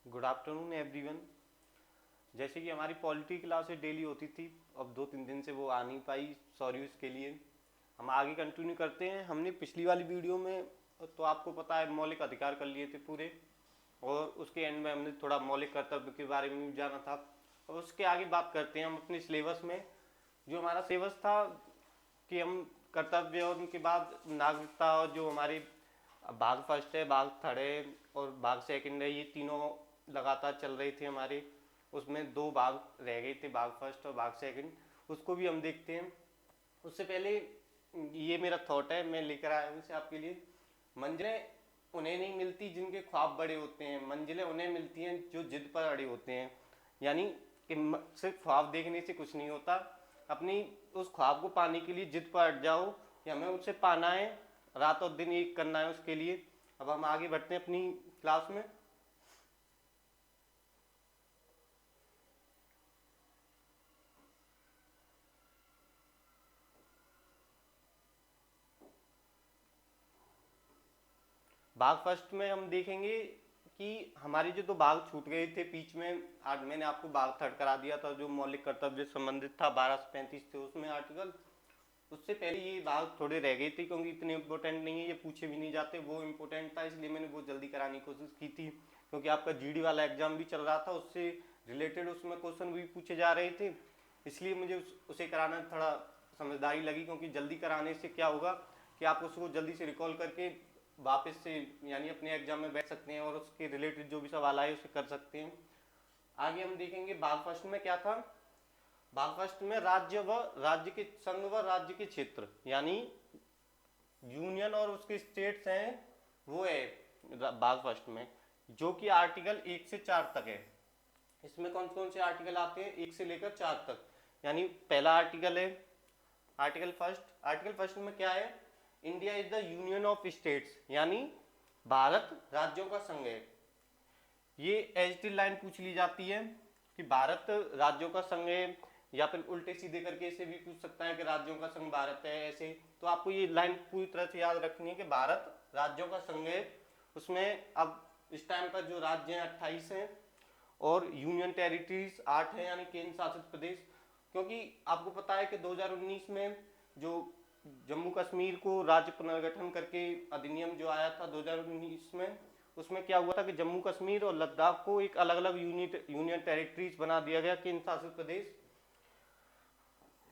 Good afternoon everyone. जैसे कि हमारी पॉलिटी क्लासेस डेली होती थी, अब 2-3 दिन से वो आ नहीं पाई, सॉरी उसके लिए। हम आगे कंटिन्यू करते हैं। हमने पिछली वाली वीडियो में तो आपको पता है मौलिक अधिकार कर लिए थे पूरे, और उसके एंड में हमने थोड़ा मौलिक कर्तव्य के बारे में भी जाना था। अब उसके आगे बात करते हैं हम अपने सिलेबस में। जो हमारा सिलेबस था कि हम कर्तव्य और उनके बाद नागरिकता, और जो हमारे भाग फर्स्ट है, भाग थर्ड है और भाग सेकंड है, ये तीनों लगातार चल रहे थे हमारे। उसमें 2 भाग रह गए थे, भाग फर्स्ट और भाग सेकंड, उसको भी हम देखते हैं। उससे पहले ये मेरा थॉट है, मैं लेकर आया हूँ इसे आपके लिए। मंजिलें उन्हें नहीं मिलती जिनके ख्वाब बड़े होते हैं, मंजिलें उन्हें मिलती हैं जो जिद पर अड़े होते हैं। यानी कि सिर्फ ख्वाब देखने से कुछ नहीं होता, अपनी उस ख्वाब को पाने के लिए जिद पर अड़ जाओ कि हमें उसे पाना है, रात और दिन एक करना है उसके लिए। अब हम आगे बढ़ते हैं अपनी क्लास में। भाग फर्स्ट में हम देखेंगे कि हमारे जो 2 भाग छूट गए थे बीच में। आज मैंने आपको भाग थर्ड करा दिया था, जो मौलिक कर्तव्य से संबंधित था, 12 से 35 थे उसमें आर्टिकल। उससे पहले ये भाग थोड़े रह गए थे क्योंकि इतने इंपॉर्टेंट नहीं है, ये पूछे भी नहीं जाते। वो इंपॉर्टेंट था इसलिए मैंने वो जल्दी कराने की कोशिश की थी, क्योंकि आपका जीडी वाला एग्जाम भी चल रहा था, उससे रिलेटेड उसमें क्वेश्चन भी पूछे जा रहे थे। इसलिए मुझे उसे कराना थोड़ा समझदारी लगी, क्योंकि जल्दी कराने से क्या होगा कि आप उसको जल्दी से रिकॉल करके वापस से यानी अपने एग्जाम में बैठ सकते हैं और उसके रिलेटेड जो भी सवाल आए उसे कर सकते हैं। आगे हम देखेंगे भाग फर्स्ट में क्या था। भाग फर्स्ट में राज्य व राज्य के संघ व राज्य के क्षेत्र, यानी यूनियन और उसके स्टेट्स हैं, वो है भाग फर्स्ट में, जो कि आर्टिकल 1 से 4 तक है। इसमें कौन कौन से आर्टिकल आते हैं 1 से लेकर 4 तक। यानी पहला आर्टिकल है आर्टिकल फर्स्ट। आर्टिकल फर्स्ट में क्या है, India is the union of states, यानी भारत राज्यों का संघ है। ये एचटी लाइन पूछ ली जाती है कि भारत राज्यों का संघ है, या फिर उल्टे सीधे करके इसे भी पूछ सकता है कि राज्यों का संघ भारत है, ऐसे। तो आपको ये लाइन पूरी तरह से याद रखनी है कि भारत राज्यों का संघ है। उसमें अब इस टाइम पर जो राज्य हैं 28 हैं, और यूनियन टेरिटरीज 8 है, यानी केंद्र शासित प्रदेश। क्योंकि आपको पता है कि 2019 में जो जम्मू कश्मीर को राज्य पुनर्गठन करके अधिनियम जो आया था 2019 में, उसमें क्या हुआ था कि जम्मू कश्मीर और लद्दाख को एक अलग अलग यूनियन टेरिटरीज बना दिया गया, केंद्र शासित प्रदेश।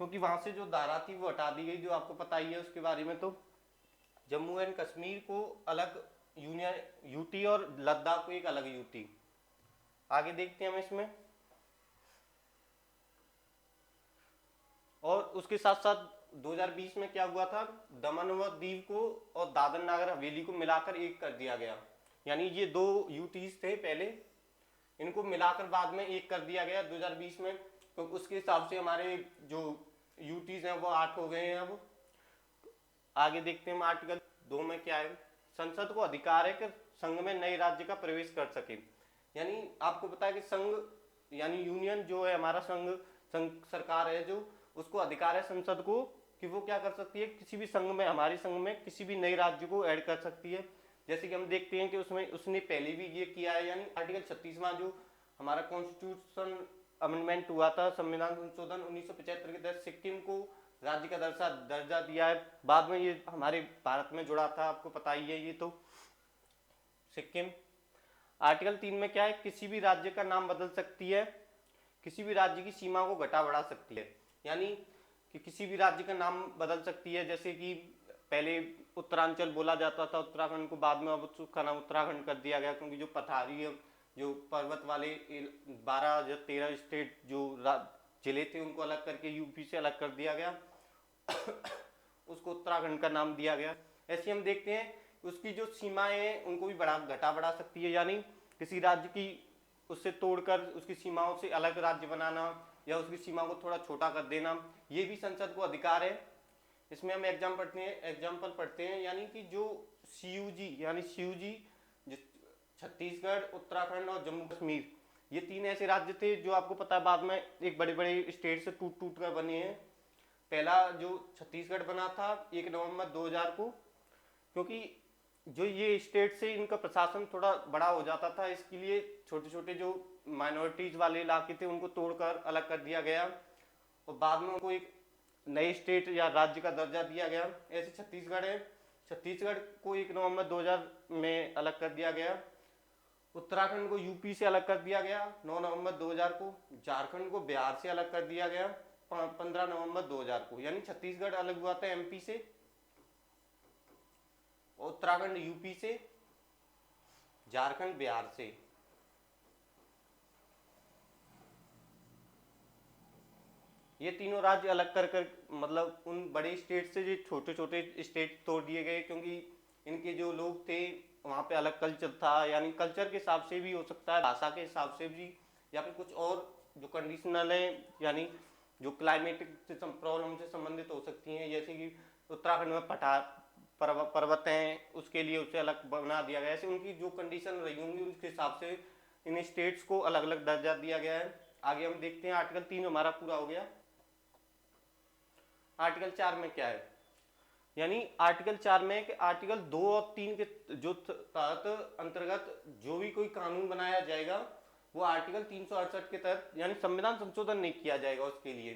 क्योंकि वहां से जो धारा थी वो हटा दी गई, जो आपको पता ही है उसके बारे में। तो जम्मू एंड कश्मीर को अलग यूनियन यूटी और लद्दाख को एक अलग यूटी। आगे देखते हैं हम इसमें। और उसके साथ साथ 2020 में क्या हुआ था, दमन व दीव को और दादर नागर हवेली को मिलाकर एक कर दिया गया। यानी ये 2 यूटीज थे पहले, इनको मिलाकर बाद में एक कर दिया गया 2020 में। तो उसके हिसाब से हमारे जो यूटीज हैं वो 8 हो गए हैं अब। आगे देखते हैं हम आर्टिकल 2 में क्या है। संसद को अधिकार है कि संघ में नए राज्य का प्रवेश कर सके। यानी आपको पता है कि संघ यानी यूनियन जो है हमारा संघ, संघ सरकार है जो, उसको अधिकार है संसद को कि वो क्या कर सकती है, किसी भी संघ में, हमारे संघ में किसी भी नए राज्य को ऐड कर सकती है। जैसे कि हम देखते हैं कि उसमें उसने पहले भी ये किया है। यानी आर्टिकल 36वां जो हमारा कॉन्स्टिट्यूशन अमेंडमेंट हुआ था, संविधान संशोधन 1975 के तहत सिक्किम को राज्य का दर्जा दिया है। बाद में ये हमारे भारत में जुड़ा था, आपको पता ही है ये तो, सिक्किम। आर्टिकल 3 में क्या है, किसी भी राज्य का नाम बदल सकती है, किसी भी राज्य की सीमा को घटा बढ़ा सकती है। यानी कि किसी भी राज्य का नाम बदल सकती है। जैसे कि पहले उत्तरांचल बोला जाता था उत्तराखंड को, बाद में अब उसका नाम उत्तराखंड कर दिया गया, क्योंकि जो पठारी जो पर्वत वाले 12 या 13 स्टेट जो जिले थे उनको अलग करके यूपी से अलग कर दिया गया, उसको उत्तराखंड का नाम दिया गया। ऐसे हम देखते हैं उसकी जो सीमाएं हैं उनको भी घटा बढ़ा सकती है। यानी किसी राज्य की उससे तोड़कर उसकी सीमाओं से अलग राज्य बनाना, या उसकी सीमा को थोड़ा छोटा कर देना, ये भी संसद को अधिकार है। इसमें हम एग्जाम्पल पढ़ते हैं। यानी कि जो सीयूजी यानी सीयूजी छत्तीसगढ़, उत्तराखंड और जम्मू कश्मीर, ये 3 ऐसे राज्य थे जो आपको पता है बाद में एक बड़े बड़े स्टेट से टूट टूट कर बने हैं। पहला जो छत्तीसगढ़ बना था 1 नवंबर 2000 को, क्योंकि जो ये स्टेट से इनका प्रशासन थोड़ा बड़ा हो जाता था, इसके लिए छोटे छोटे जो माइनॉरिटीज वाले इलाके थे उनको तोड़कर अलग कर दिया गया और बाद में उनको एक नए स्टेट या राज्य का दर्जा दिया गया। ऐसे छत्तीसगढ़ है, छत्तीसगढ़ को 1 नवंबर 2000 में अलग कर दिया गया। उत्तराखंड को यूपी से अलग कर दिया गया 9 नवंबर 2000 को। झारखंड को बिहार से अलग कर दिया गया 15 नवंबर 2000 को। यानी छत्तीसगढ़ अलग हुआ था एमपी से, उत्तराखंड यूपी से, झारखंड बिहार से। ये तीनों राज्य अलग कर कर मतलब उन बड़े स्टेट से जो छोटे छोटे स्टेट तोड़ दिए गए, क्योंकि इनके जो लोग थे वहाँ पे अलग कल्चर था। यानी कल्चर के हिसाब से भी हो सकता है, भाषा के हिसाब से भी, या फिर कुछ और जो कंडीशनल है, यानी जो क्लाइमेटिक प्रॉब्लम से संबंधित हो सकती हैं। जैसे कि उत्तराखंड में पर्वत हैं, उसके लिए उसे अलग बना दिया गया। ऐसे उनकी जो कंडीशन रही होंगी उसके हिसाब से इन स्टेट्स को अलग अलग दर्जा दिया गया है। आगे हम देखते हैं, आर्टिकल 3 हमारा पूरा हो गया। आर्टिकल 4 में क्या है, यानी आर्टिकल 4 में कि आर्टिकल 2 और 3 के जो तहत अंतर्गत जो भी कोई कानून बनाया जाएगा वो आर्टिकल 368 के तहत, यानी संविधान संशोधन नहीं किया जाएगा, उसके लिए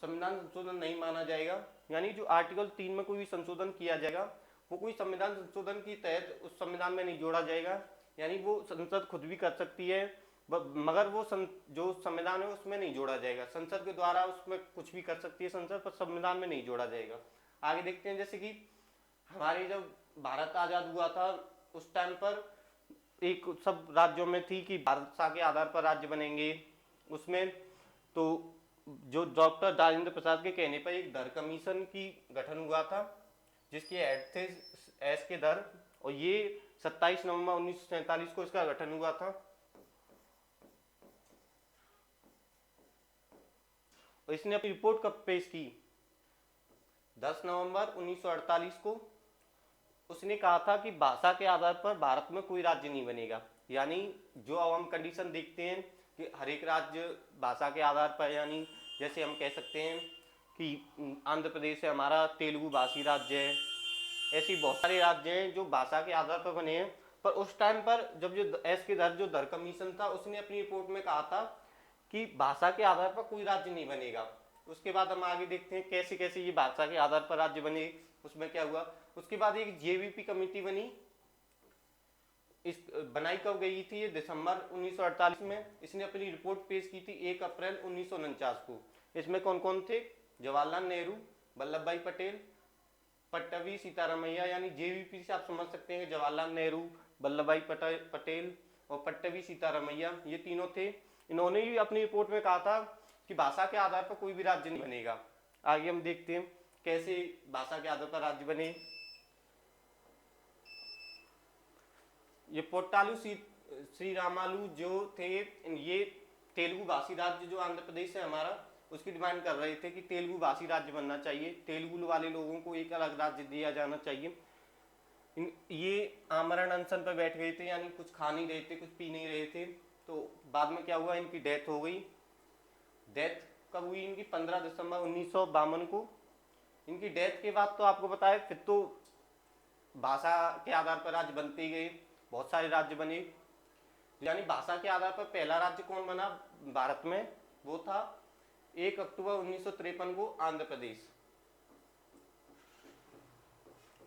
संविधान संशोधन नहीं माना जाएगा। यानी जो आर्टिकल 3 में कोई भी संशोधन किया जाएगा वो कोई संविधान संशोधन के तहत उस संविधान में नहीं जोड़ा जाएगा। यानी वो संसद खुद भी कर सकती है, मगर वो जो संविधान है उसमें नहीं जोड़ा जाएगा। संसद के द्वारा उसमें कुछ भी कर सकती है संसद, पर संविधान में नहीं जोड़ा जाएगा। आगे देखते हैं, जैसे कि हमारे जब भारत आजाद हुआ था उस टाइम पर एक सब राज्यों में थी कि भाषा के आधार पर राज्य बनेंगे। उसमें तो जो डॉक्टर राजेंद्र प्रसाद के कहने पर एक धर कमीशन की गठन हुआ था, जिसके हेड थे एस के धर, और ये 27 नवंबर 1947 को इसका गठन हुआ था। और इसने अपनी रिपोर्ट कब पेश की, 10 नवंबर 1948 को। उसने कहा था कि भाषा के आधार पर भारत में कोई राज्य नहीं बनेगा। यानी जो अब हम कंडीशन देखते हैं कि हर एक राज्य भाषा के आधार पर, यानी जैसे हम कह सकते हैं कि आंध्र प्रदेश है हमारा तेलुगु भाषी राज्य है, ऐसी बहुत सारे राज्य हैं जो भाषा के आधार पर बने हैं। पर उस टाइम पर जब जो एस के धर जो धर कमीशन था उसने अपनी रिपोर्ट में कहा था कि भाषा के आधार पर कोई राज्य नहीं बनेगा। उसके बाद हम आगे देखते हैं कैसे कैसे ये भाषा के आधार पर राज्य बने, उसमें क्या हुआ। उसके बाद एक जेवीपी कमेटी बनी, इस बनाई कब गई थी, ये दिसंबर 1948 में। इसने अपनी रिपोर्ट पेश की थी 1 अप्रैल 1949 को। इसमें कौन कौन थे, जवाहरलाल नेहरू, वल्लभ भाई पटेल, पट्टवी सीतारामैया। यानी जेवीपी से आप समझ सकते हैं जवाहरलाल नेहरू, वल्लभ भाई पटेल और पट्टवी सीतारामैया, ये तीनों थे। इन्होंने भी अपनी रिपोर्ट में कहा था कि भाषा के आधार पर कोई भी राज्य नहीं बनेगा। आगे हम देखते हैं कैसे भाषा के आधार पर राज्य बने। ये पोट्टालू श्री रामालू जो थे, ये तेलुगु भाषी राज्य जो आंध्र प्रदेश है हमारा, उसकी डिमांड कर रहे थे कि तेलुगु भाषी राज्य बनना चाहिए, तेलुगु वाले लोगों को एक अलग राज्य दिया जाना चाहिए। ये आमरण अनशन पर बैठ गए थे, यानी कुछ खा नहीं रहे थे, कुछ पी नहीं रहे थे। तो बाद में क्या हुआ, इनकी डेथ हो गई। डेथ कब हुई इनकी, 15 दिसंबर 1952 को। इनकी डेथ के बाद तो आपको पता है फिर तो भाषा के आधार पर राज्य बनते ही गए, बहुत सारे राज्य बने। यानी भाषा के आधार पर पहला राज्य कौन बना भारत में, वो था 1 अक्टूबर 1953 को आंध्र प्रदेश।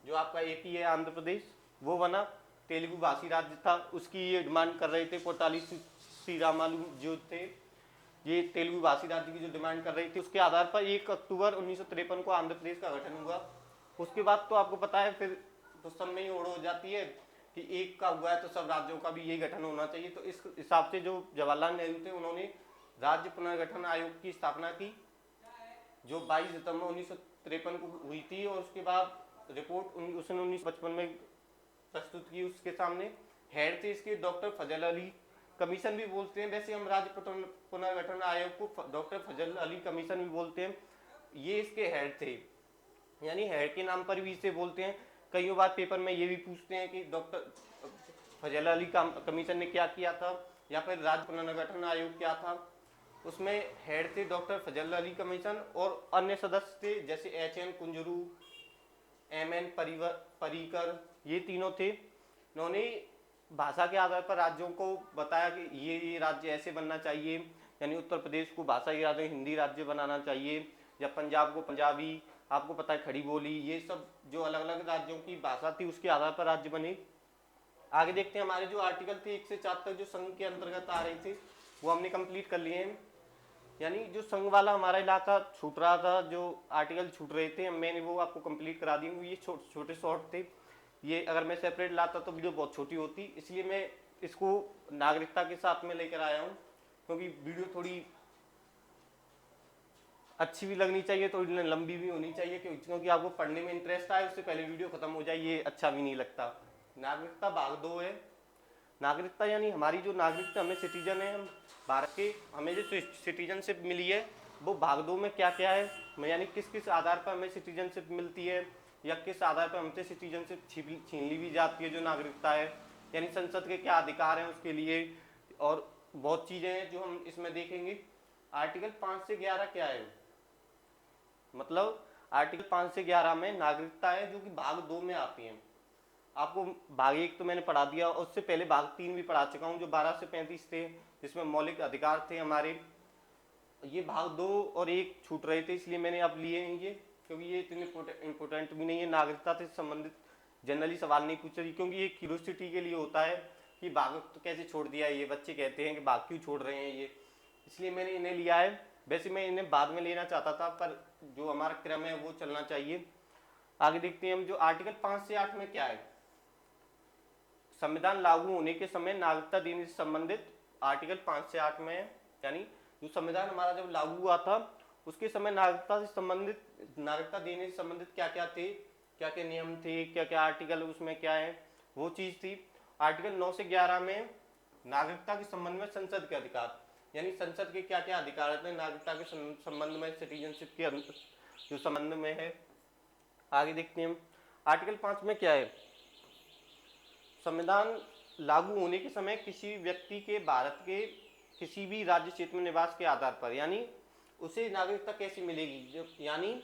जो आपका एपी है आंध्र प्रदेश, वो बना, तेलुगु भाषी राज्य था। उसकी ये डिमांड कर रहे थे पोटाली श्री रामालू जो थे, ये तेलुगु भाषी राज्य की जो डिमांड कर रही थी, उसके आधार पर 1 अक्टूबर 1953 को आंध्र प्रदेश का गठन हुआ। उसके बाद तो आपको पता है फिर तो सब में ही ओढ़ हो जाती है कि एक का हुआ है तो सब राज्यों का भी यही गठन होना चाहिए। तो इस हिसाब से जो जवाहरलाल नेहरू थे उन्होंने राज्य पुनर्गठन आयोग की स्थापना की, जो 22 सितंबर 1953 को हुई थी। और उसके बाद रिपोर्ट उसने 1955 में प्रस्तुत की उसके सामने। हेड थे इसके डॉक्टर फजल अली, कमीशन भी बोलते हैं वैसे हम राज्य पुनर्गठन आयोग को डॉक्टर फजल अली कमीशन भी बोलते हैं। ये इसके हेड थे, यानी हेड के नाम पर भी इसे बोलते हैं। कई बार पेपर में ये भी पूछते हैं कि डॉक्टर फजल अली कमीशन ने क्या किया था, या फिर राज्य पुनर्गठन आयोग क्या था। उसमें हेड थे डॉक्टर फजल अली कमीशन, और अन्य सदस्य थे जैसे HN कुंजरू, MN परीकर, ये तीनों थे। इन्होंने भाषा के आधार पर राज्यों को बताया कि ये राज्य ऐसे बनना चाहिए, यानी उत्तर प्रदेश को भाषा के आधार पर हिंदी राज्य बनाना चाहिए, या पंजाब को पंजाबी, आपको पता है खड़ी बोली, ये सब जो अलग अलग राज्यों की भाषा थी उसके आधार पर राज्य बने। आगे देखते हैं, हमारे जो आर्टिकल थे 1 से 4 तक जो संघ के अंतर्गत आ रहे थे वो हमने कंप्लीट कर लिए हैं। यानी जो संघ वाला हमारा इलाका छूट रहा था, जो आर्टिकल छूट रहे थे, मैंने वो आपको कंप्लीट करा दिए। ये छोटे शॉर्ट थे, ये अगर मैं सेपरेट लाता तो वीडियो बहुत छोटी होती, इसलिए मैं इसको नागरिकता के साथ में लेकर आया हूँ, क्योंकि वीडियो थोड़ी अच्छी भी लगनी चाहिए, थोड़ी लंबी भी होनी चाहिए, क्योंकि आपको पढ़ने में इंटरेस्ट आए, उससे पहले वीडियो खत्म हो जाए ये अच्छा भी नहीं लगता। नागरिकता भाग 2 है। नागरिकता यानी हमारी जो नागरिकता, हमें सिटीजन है, हम भारत के, हमें जो सिटीजनशिप मिली है वो भाग 2 में क्या क्या है, यानी किस किस आधार पर हमें सिटीजनशिप मिलती है, या किस आधार पर हमसे सिटीजनशिप छीन ली भी जाती है जो नागरिकता है, यानी संसद के क्या अधिकार हैं उसके लिए, और बहुत चीज़ें हैं जो हम इसमें देखेंगे। आर्टिकल 5 से 11 क्या है, मतलब आर्टिकल 5 से 11 में नागरिकता है जो कि भाग 2 में आती है। आपको भाग 1 तो मैंने पढ़ा दिया, उससे पहले भाग 3 भी पढ़ा चुका हूँ जो 12 से 35 थे, जिसमें मौलिक अधिकार थे हमारे। ये भाग 2 और 1 छूट रहे थे, इसलिए मैंने अब लिए हैं ये, क्योंकि ये इतने इम्पोर्टेंट भी नहीं है। नागरिकता से संबंधित जनरली सवाल नहीं पूछ रही, क्योंकि ये क्यूरियोसिटी के लिए होता है कि भाग तो कैसे छोड़ दिया है, ये बच्चे कहते हैं कि भाग क्यों छोड़ रहे हैं ये, इसलिए मैंने इन्हें लिया है। वैसे मैं इन्हें बाद में लेना चाहता था, पर जो हमारा क्रम है वो चलना चाहिए। आगे देखते हैं हम, जो आर्टिकल 5 से 8 में क्या है, संविधान लागू होने के समय नागरिकता देने से संबंधित आर्टिकल 5 से 8 में है। यानी जो संविधान हमारा जब लागू हुआ था उसके समय नागरिकता से संबंधित, नागरिकता देने से संबंधित क्या क्या थे, क्या क्या नियम थे, क्या क्या आर्टिकल उसमें क्या है, वो चीज़ थी। आर्टिकल 9 से 11 में नागरिकता के संबंध में संसद के अधिकार, यानी संसद के क्या क्या अधिकार हैं नागरिकता के संबंध में, सिटीजनशिप के जो संबंध में है। आगे देखते हैं हम, आर्टिकल 5 में क्या है, संविधान लागू होने के समय किसी व्यक्ति के भारत के किसी भी राज्य क्षेत्र में निवास के आधार पर, यानी उसे नागरिकता कैसे मिलेगी, यानी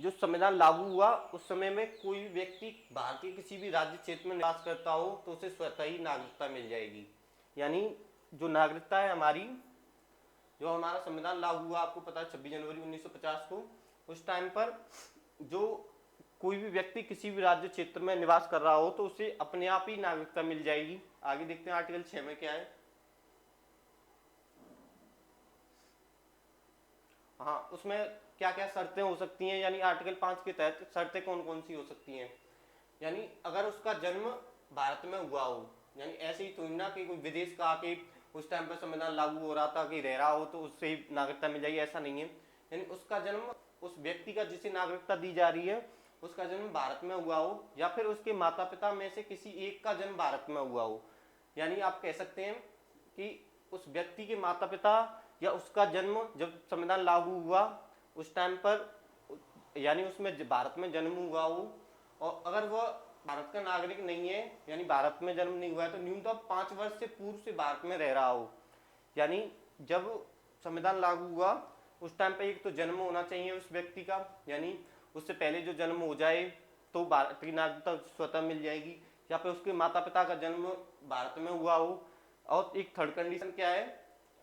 जो संविधान लागू हुआ उस समय में कोई भी व्यक्ति भारत के किसी भी राज्य क्षेत्र में निवास करता हो तो उसे स्वतः ही नागरिकता मिल जाएगी। यानी जो नागरिकता है हमारी, जो हमारा संविधान लागू हुआ आपको पता है 26 जनवरी 1950 को, उस टाइम पर जो कोई भी व्यक्ति किसी भी राज्य क्षेत्र में निवास कर रहा हो तो उसे अपने आप ही नागरिकता मिल जाएगी। आगे देखते हैं आर्टिकल 6 में क्या है। हाँ, उसमें क्या क्या शर्तें हो सकती हैं, यानी आर्टिकल 5 के तहत शर्तें कौन कौन सी हो सकती हैं, यानी अगर उसका जन्म भारत में हुआ हो, यानी ऐसे ही तो ना कि कोई विदेश का आके उस टाइम पर संविधान लागू हो रहा था कि रह रहा हो तो उससे ही नागरिकता मिल जाएगी, ऐसा नहीं है। यानी उसका जन्म, उस व्यक्ति का जिसे नागरिकता दी जा रही है उसका जन्म भारत में हुआ हो, या फिर उसके माता पिता में से किसी एक का जन्म भारत में हुआ हो। यानी आप कह सकते हैं कि उस व्यक्ति के माता पिता या उसका जन्म जब संविधान लागू हुआ उस टाइम पर, यानी उसमें भारत में जन्म हुआ हो, और अगर वह भारत का नागरिक नहीं है, यानी भारत में जन्म नहीं हुआ है, तो न्यूनतम 5 वर्ष से पूर्व से भारत में रह रहा हो। यानी जब संविधान लागू हुआ उस टाइम पे एक तो जन्म होना चाहिए उस व्यक्ति का, यानी उससे पहले जो जन्म हो जाए तो भारत की नागरिकता स्वतः मिल जाएगी, या फिर उसके माता पिता का जन्म भारत में हुआ हो। और एक थर्ड कंडीशन क्या है,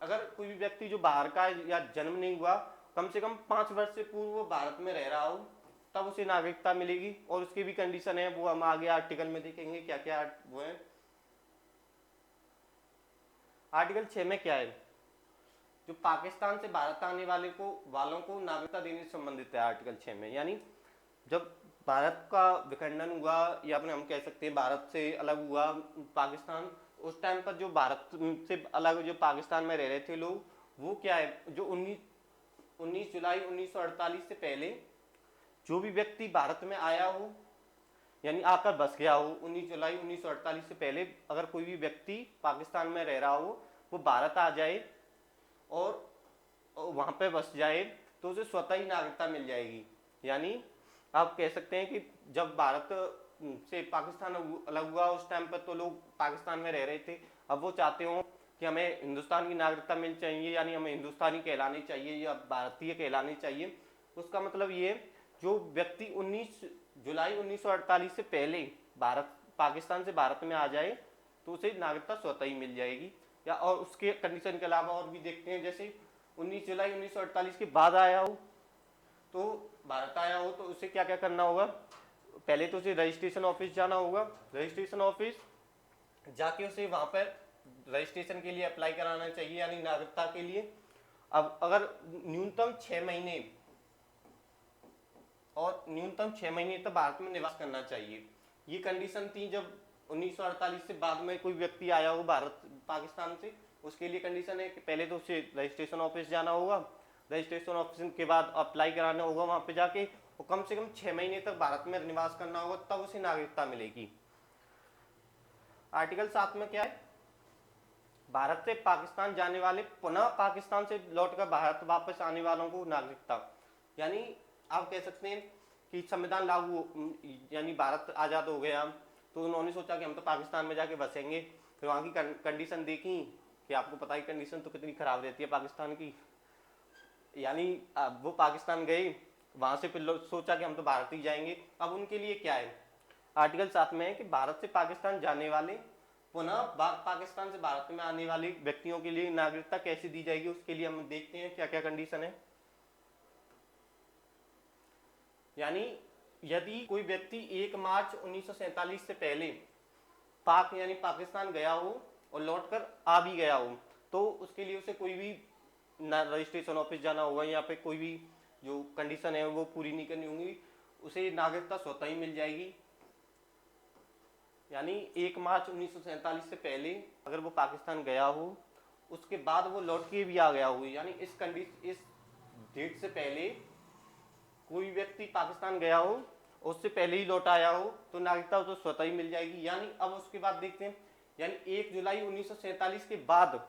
अगर कोई भी व्यक्ति जो बाहर का है या जन्म नहीं हुआ, कम से कम 5 वर्ष से पूर्व वो भारत में रह रहा हो, तब उसे नागरिकता मिलेगी। और उसकी भी कंडीशन है, वो हम आगे आर्टिकल में देखेंगे क्या क्या वो है। आर्टिकल 6 में क्या है, जो पाकिस्तान से भारत आने वालों को नागरिकता देने से संबंधित है आर्टिकल 6 में। यानी जब भारत का विखंडन हुआ, या अपने हम कह सकते हैं भारत से अलग हुआ पाकिस्तान, उस टाइम पर जो भारत से अलग जो पाकिस्तान में रह रहे थे लोग, वो क्या है, जो 19 जुलाई 1948 से पहले जो भी व्यक्ति भारत में आया हो, यानी आकर बस गया हो, 19 जुलाई 1948 से पहले अगर कोई भी व्यक्ति पाकिस्तान में रह रहा हो, वो भारत आ जाए और वहाँ पे बस जाए तो उसे स्वतः ही नागरिकता मिल जाएगी। यानी आप कह सकते हैं कि जब भारत से पाकिस्तान अलग हुआ उस टाइम पर तो लोग पाकिस्तान में रह रहे थे, अब वो चाहते हो कि हमें हिंदुस्तान की नागरिकता मिल चाहिए, यानी हमें हिंदुस्तानी कहलानी चाहिए या भारतीय कहलानी चाहिए। उसका मतलब ये, जो व्यक्ति 19 जुलाई 1948 से पहले भारत पाकिस्तान से भारत में आ जाए तो उसे नागरिकता स्वतः ही मिल जाएगी। या और उसके कंडीशन के अलावा और भी देखते हैं, जैसे 19 जुलाई 1948 के बाद आया हो, तो भारत आया हो, तो उसे क्या क्या करना होगा। पहले तो उसे रजिस्ट्रेशन ऑफिस जाना होगा, रजिस्ट्रेशन ऑफिस जाके उसे वहां पर रजिस्ट्रेशन के लिए अप्लाई कराना चाहिए, यानी नागरिकता के लिए। अब अगर न्यूनतम 6 महीने और न्यूनतम 6 महीने तक भारत में निवास करना चाहिए, ये कंडीशन थी जब 1948 से बाद में कोई व्यक्ति आया हो भारत पाकिस्तान से। उसके लिए कंडीशन है कि पहले तो उसे रजिस्ट्रेशन ऑफिस जाना होगा, रजिस्ट्रेशन ऑफिस के बाद अप्लाई कराना होगा वहां पे जाके, और कम से कम 6 महीने तक भारत में निवास करना होगा, तब उसे नागरिकता मिलेगी। आर्टिकल 7 में क्या है, भारत से पाकिस्तान जाने वाले पुनः पाकिस्तान से लौटकर भारत वापस आने वालों को नागरिकता। यानी आप कह सकते हैं कि संविधान लागू, यानी भारत आजाद हो गया तो उन्होंने सोचा कि हम तो पाकिस्तान में जाके बसेंगे, फिर वहाँ की कंडीशन देखी कि आपको पता है कंडीशन तो कितनी खराब रहती है पाकिस्तान की। यानी वो पाकिस्तान गए, वहां से फिर सोचा कि हम तो भारत ही जाएंगे। अब उनके लिए क्या है, आर्टिकल 7 में है कि भारत से पाकिस्तान जाने वाले पुनः पाकिस्तान से भारत में आने वाले व्यक्तियों के लिए नागरिकता कैसे दी जाएगी, उसके लिए हम देखते हैं क्या क्या कंडीशन है। यानी यदि कोई व्यक्ति 1 मार्च 1947 से पहले पाक यानी पाकिस्तान गया हो और लौटकर आ भी गया हो, तो उसके लिए उसे कोई भी रजिस्ट्रेशन ऑफिस जाना होगा, या पे कोई भी जो कंडीशन है वो पूरी नहीं करनी होंगी, उसे नागरिकता स्वतः ही मिल जाएगी। यानी 1 मार्च 1947 से पहले अगर वो पाकिस्तान गया हो, उसके बाद वो लौट के भी आ गया हो, यानी इस डेट से पहले कोई व्यक्ति पाकिस्तान गया हो, उससे पहले ही लौट आया हो, तो नागरिकता उसे स्वतः ही मिल जाएगी। यानी अब उसके बाद देखते हैं, यानी 1 जुलाई 1947 के बाद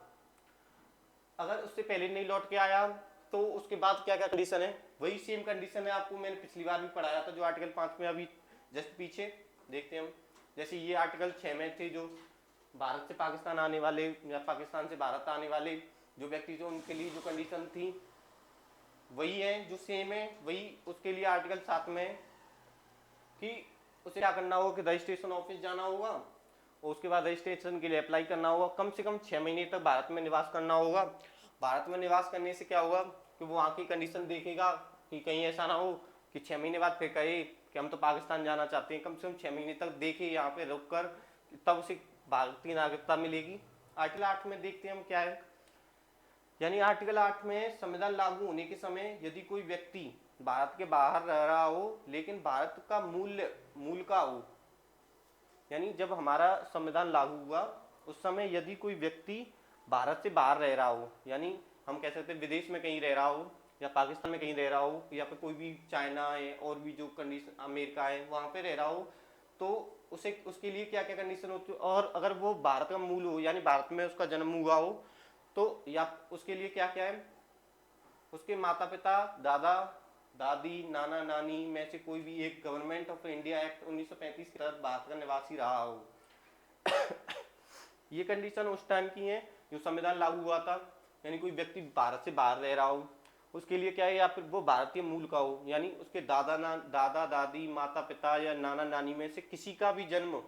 अगर उससे पहले नहीं लौट के आया, तो उसके बाद क्या क्या कंडीशन है, वही सेम कंडीशन है, आपको मैंने पिछली बार भी पढ़ाया था जो आर्टिकल 5 में, अभी जस्ट पीछे देखते हैं हम। जैसे ये आर्टिकल 6 में थे, जो भारत से पाकिस्तान आने वाले या पाकिस्तान से भारत आने वाले जो व्यक्ति थे, उनके लिए जो कंडीशन थी वही है, जो सेम है, वही उसके लिए आर्टिकल 7 में है कि उसे क्या करना होगा कि रजिस्ट्रेशन ऑफिस जाना होगा, और उसके बाद रजिस्ट्रेशन के लिए अप्लाई करना होगा, कम से कम 6 महीने तक भारत में निवास करना होगा। भारत में निवास करने से क्या होगा कि वो वहाँ की कंडीशन देखेगा कि कहीं ऐसा ना हो कि 6 महीने बाद फिर कहे कि हम तो पाकिस्तान जाना चाहते हैं, कम से कम 6 महीने तक देखे यहाँ पे रुक कर, तब उसे भारतीय नागरिकता मिलेगी। आर्टिकल 8 में देखते हैं हम क्या है। यानी आर्टिकल 8 में संविधान लागू होने के समय यदि कोई व्यक्ति भारत के बाहर रह रहा हो लेकिन भारत का मूल का हो, यानी जब हमारा संविधान लागू हुआ उस समय यदि कोई व्यक्ति भारत से बाहर रह रहा हो, यानी हम कह सकते हैं विदेश में कहीं रह रहा हो, या पाकिस्तान में कहीं रह रहा हो, या फिर कोई भी चाइना है और भी जो कंडीशन अमेरिका है वहाँ पे रह रहा हो, तो उसे उसके लिए क्या क्या कंडीशन होती है। और अगर वो भारत का मूल हो, यानी भारत में उसका जन्म हुआ हो, तो या उसके लिए क्या क्या है, उसके माता पिता, दादा दादी, नाना नानी में से कोई भी एक गवर्नमेंट ऑफ इंडिया एक्ट 1935 के तहत भारत का निवासी रहा हो। ये कंडीशन उस टाइम की है जो संविधान लागू हुआ था। यानी कोई व्यक्ति भारत से बाहर रह रहा हो, उसके लिए क्या है, या फिर वो भारतीय मूल का हो, यानी उसके दादा दादी, माता पिता या नाना नानी में से किसी का भी जन्म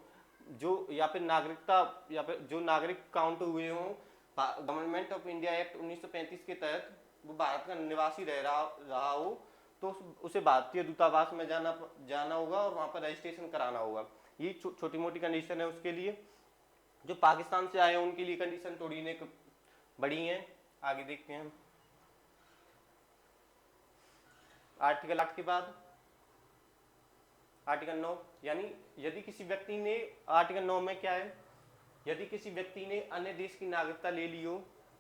जो, या फिर नागरिकता, या फिर जो नागरिक काउंट हुए हों गवर्नमेंट ऑफ इंडिया एक्ट 1935 के तहत, वो भारत का निवासी रहा हो, तो उसे भारतीय दूतावास में जाना होगा और वहाँ पर रजिस्ट्रेशन कराना होगा। ये छोटी मोटी कंडीशन है उसके लिए। जो पाकिस्तान से आए हैं उनके लिए कंडीशन थोड़ी ने बड़ी हैं, आगे देखते हैं। आर्टिकल 8 के बाद आर्टिकल 9, यानी यदि किसी व्यक्ति ने, आर्टिकल 9 में क्या है, यदि किसी व्यक्ति ने अन्य देश की नागरिकता ले ली हो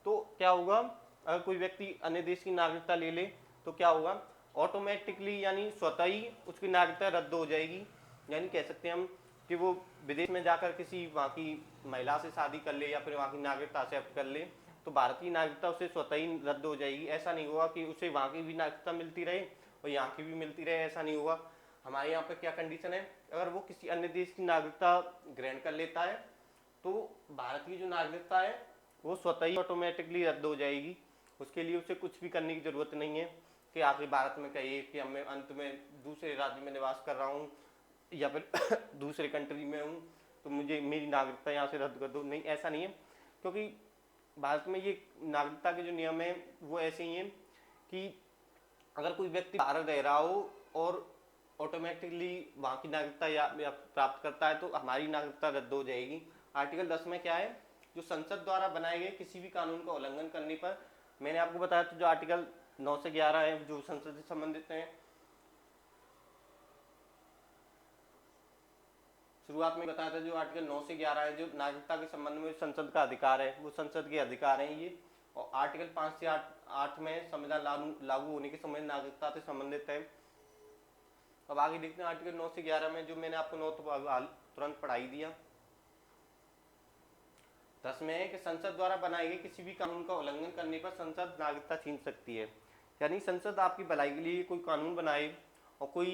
तो क्या होगा, अगर कोई व्यक्ति अन्य देश की नागरिकता ले ले तो क्या होगा, ऑटोमेटिकली यानी स्वतः ही उसकी नागरिकता रद्द हो जाएगी। यानी कह सकते हैं हम कि वो विदेश में जाकर किसी वहाँ की महिला से शादी कर ले या फिर वहाँ की नागरिकता एक्सेप्ट कर ले, तो भारतीय नागरिकता उसे स्वतः ही रद्द हो जाएगी। ऐसा नहीं होगा कि उसे वहाँ की भी नागरिकता मिलती रहे और यहाँ की भी मिलती रहे, ऐसा नहीं होगा। हमारे यहाँ पर क्या कंडीशन है, अगर वो किसी अन्य देश की नागरिकता ग्रहण कर लेता है तो भारत की जो नागरिकता है वो स्वतः ही ऑटोमेटिकली रद्द हो जाएगी। उसके लिए उसे कुछ भी करने की जरूरत नहीं है कि आगे भारत में कहिए कि मैं अंत में दूसरे राज्य में निवास कर रहा हूँ या फिर दूसरे कंट्री में हूँ, तो मुझे मेरी नागरिकता यहाँ से रद्द कर दो। नहीं, ऐसा नहीं है, क्योंकि भारत में ये नागरिकता के जो नियम है वो ऐसे ही हैं कि अगर कोई व्यक्ति बाहर रह रहा हो और ऑटोमेटिकली वहाँ की नागरिकता या प्राप्त करता है तो हमारी नागरिकता रद्द हो जाएगी। आर्टिकल 10 में क्या है, जो संसद द्वारा बनाए गए किसी भी कानून का उल्लंघन करने पर, मैंने आपको बताया तो जो आर्टिकल 9 से 11 है जो संसद से संबंधित हैं। शुरुआत में बताया था जो आर्टिकल 9 से 11 है जो नागरिकता के संबंध में संसद का अधिकार है, वो संसद के अधिकार हैं ये। और आर्टिकल 5 से 8 में संविधान लागू होने के समय नागरिकता से संबंधित है। अब आगे देखते हैं आर्टिकल 9 से 11 में, जो मैंने आपको 9 तो तुरंत पढ़ाई दिया। 10 में है कि संसद द्वारा बनाए गए किसी भी कानून का उल्लंघन करने पर संसद नागरिकता छीन सकती है। यानी संसद आपकी भलाई के लिए कोई कानून बनाए और कोई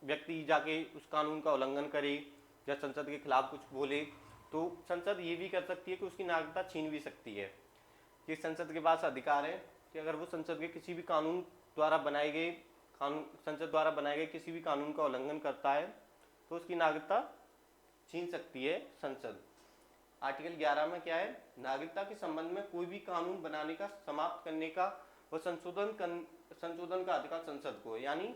व्यक्ति जाके उस कानून का उल्लंघन करे या संसद के खिलाफ कुछ बोले तो संसद ये भी कर सकती है कि उसकी नागरिकता छीन भी सकती है। ये संसद के पास अधिकार है कि अगर वो संसद के किसी भी कानून द्वारा बनाए गए संसद द्वारा बनाए गए किसी भी कानून का उल्लंघन करता है तो उसकी नागरिकता छीन सकती है संसद। आर्टिकल 11 में क्या है, नागरिकता के संबंध में कोई भी कानून बनाने का, समाप्त करने का व संशोधन का अधिकार संसद को है। यानी